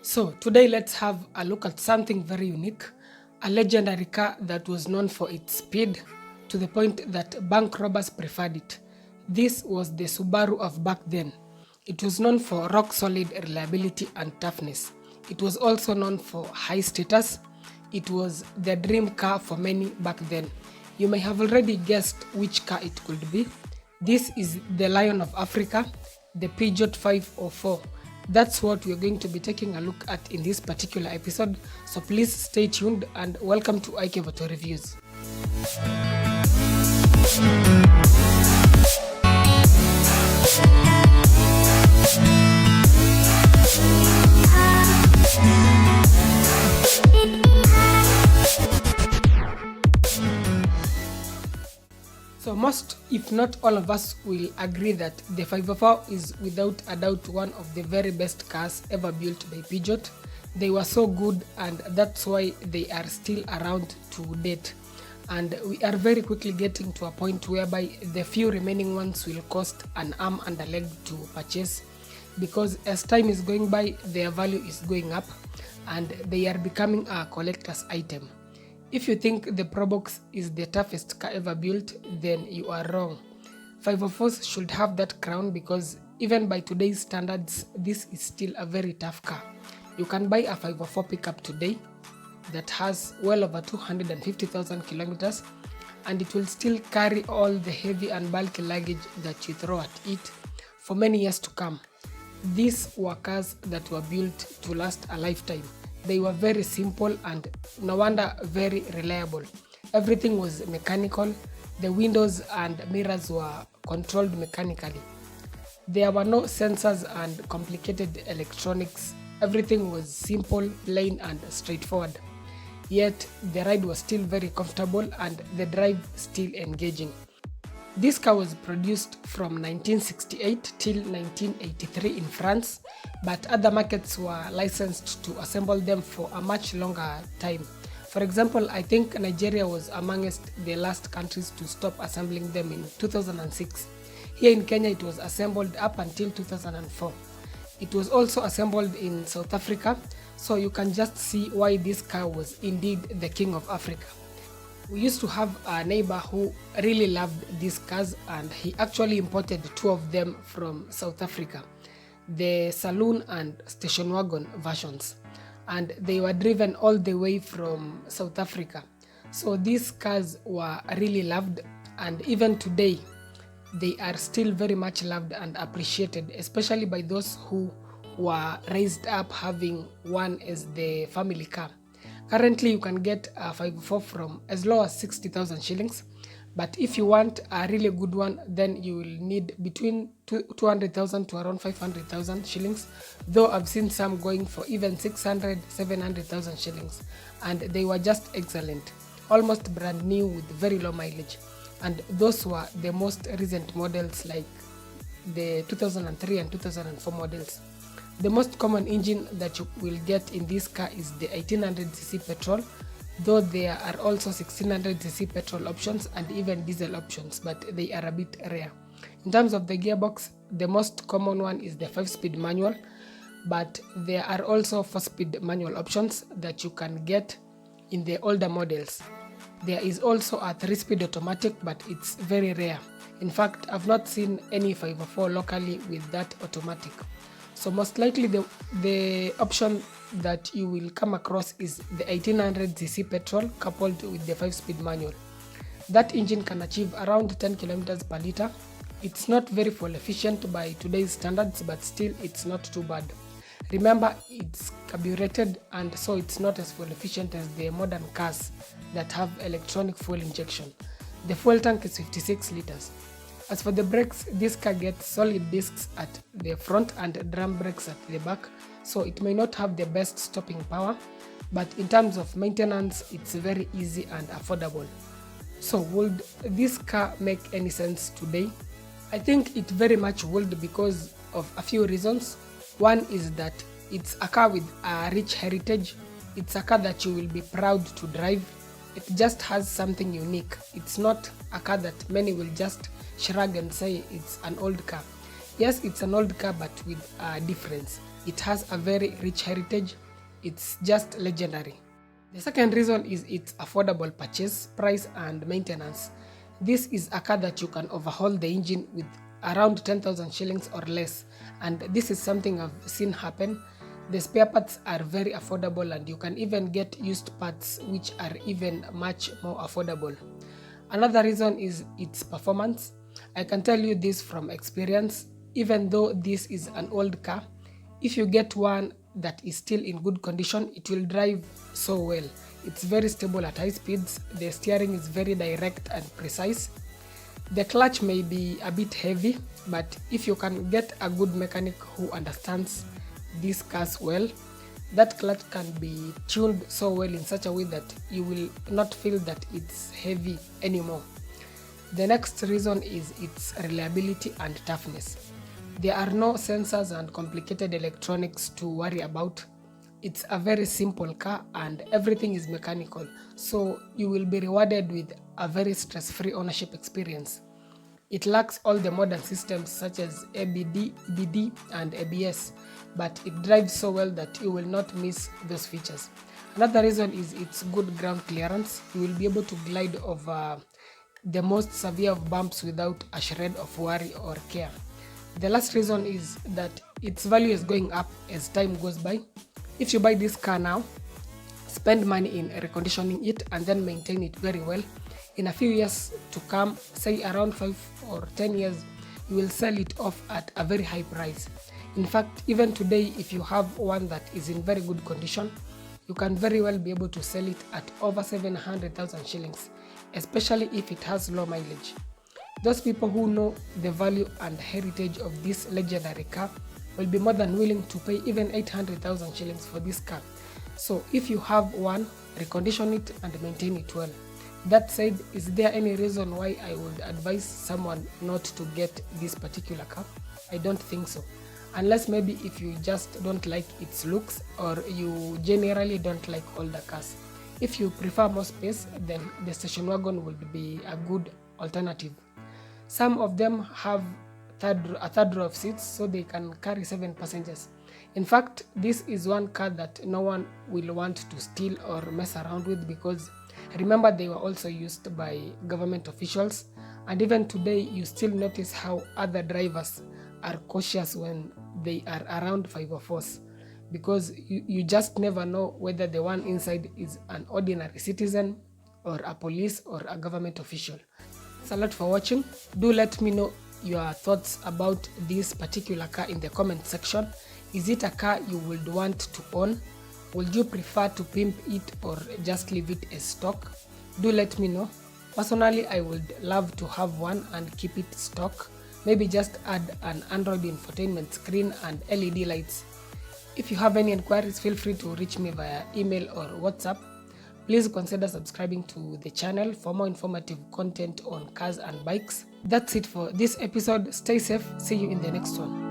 So, today let's have a look at something very unique, a legendary car that was known for its speed to the point that bank robbers preferred it. This was the Subaru of back then. It was known for rock solid reliability and toughness. It was also known for high status. It was the dream car for many back then. You may have already guessed which car it could be. This is the Lion of Africa, the Peugeot 504. That's what we're going to be taking a look at in this particular episode. So please stay tuned and welcome to IK Photo Reviews. So most, if not all of us, will agree that the 504 is without a doubt one of the very best cars ever built by Peugeot. They were so good and that's why they are still around to date. And we are very quickly getting to a point whereby the few remaining ones will cost an arm and a leg to purchase, because as time is going by, their value is going up and they are becoming a collector's item. If you think the Probox is the toughest car ever built, then you are wrong. 504s should have that crown because even by today's standards, this is still a very tough car. You can buy a 504 pickup today that has well over 250,000 kilometers and it will still carry all the heavy and bulky luggage that you throw at it for many years to come. These were cars that were built to last a lifetime. They were very simple and no wonder very reliable. Everything was mechanical. The windows and mirrors were controlled mechanically. There were no sensors and complicated electronics. Everything was simple, plain and straightforward. Yet the ride was still very comfortable and the drive still engaging. This car was produced from 1968 till 1983 in France, but other markets were licensed to assemble them for a much longer time. For example, I think Nigeria was amongst the last countries to stop assembling them in 2006. Here in Kenya it was assembled up until 2004. It was also assembled in South Africa, so you can just see why this car was indeed the king of Africa. We used to have a neighbor who really loved these cars and he actually imported two of them from South Africa, the saloon and station wagon versions, and they were driven all the way from South Africa. So these cars were really loved and even today they are still very much loved and appreciated, especially by those who were raised up having one as the family car. Currently, you can get a 504 from as low as 60,000 shillings, but if you want a really good one, then you will need between 200,000 to around 500,000 shillings, though I've seen some going for even 600, 700,000 shillings, and they were just excellent, almost brand new with very low mileage, and those were the most recent models like the 2003 and 2004 models. The most common engine that you will get in this car is the 1800cc petrol, though there are also 1600cc petrol options and even diesel options, but they are a bit rare. In terms of the gearbox, the most common one is the 5-speed manual, but there are also 4-speed manual options that you can get in the older models. There is also a 3-speed automatic, but it's very rare. In fact, I've not seen any 504 locally with that automatic. So most likely the option that you will come across is the 1800cc petrol coupled with the 5-speed manual. That engine can achieve around 10 km per liter. It's not very fuel efficient by today's standards, but still it's not too bad. Remember, it's carbureted and so it's not as fuel efficient as the modern cars that have electronic fuel injection. The fuel tank is 56 liters. As for the brakes, this car gets solid discs at the front and drum brakes at the back, so it may not have the best stopping power, but in terms of maintenance, it's very easy and affordable. So would this car make any sense today? I think it very much would because of a few reasons. One is that it's a car with a rich heritage. It's a car that you will be proud to drive. It just has something unique. It's not a car that many will just shrug and say it's an old car. Yes, it's an old car, but with a difference. it has a very rich heritage. It's just legendary. The second reason is its affordable purchase price and maintenance. This is a car that you can overhaul the engine with around 10,000 shillings or less, and this is something I've seen happen. The spare parts are very affordable, and you can even get used parts which are even much more affordable. Another reason is its performance. I can tell you this from experience. Even though this is an old car, if you get one that is still in good condition, it will drive so well. It's very stable at high speeds, the steering is very direct and precise. The clutch may be a bit heavy, but if you can get a good mechanic who understands these cars well, that clutch can be tuned so well in such a way that you will not feel that it's heavy anymore. The next reason is its reliability and toughness. There are no sensors and complicated electronics to worry about. It's a very simple car and everything is mechanical, so you will be rewarded with a very stress-free ownership experience. It lacks all the modern systems such as ABD, EBD and ABS, but it drives so well that you will not miss those features. Another reason is its good ground clearance. You will be able to glide over the most severe of bumps without a shred of worry or care. The last reason is that its value is going up as time goes by. If you buy this car now, spend money in reconditioning it and then maintain it very well, in a few years to come, say around 5 or 10 years, you will sell it off at a very high price. In fact, even today, if you have one that is in very good condition, you can very well be able to sell it at over 700,000 shillings, especially if it has low mileage. Those people who know the value and heritage of this legendary car will be more than willing to pay even 800,000 shillings for this car. So if you have one, recondition it and maintain it well. That said, is there any reason why I would advise someone not to get this particular car? I don't think so. Unless maybe if you just don't like its looks or you generally don't like older cars. If you prefer more space, then the station wagon would be a good alternative. Some of them have a third row of seats so they can carry 7 passengers. In fact, this is one car that no one will want to steal or mess around with, because remember they were also used by government officials, and even today you still notice how other drivers are cautious when they are around 504s, because you just never know whether the one inside is an ordinary citizen or a police or a government official. Thanks a lot for watching. Do let me know your thoughts about this particular car in the comment section. Is it a car you would want to own? Would you prefer to pimp it or just leave it as stock? Do let me know. Personally, I would love to have one and keep it stock. Maybe just add an Android infotainment screen and LED lights. If you have any inquiries, feel free to reach me via email or WhatsApp. Please consider subscribing to the channel for more informative content on cars and bikes. That's it for this episode. Stay safe. See you in the next one.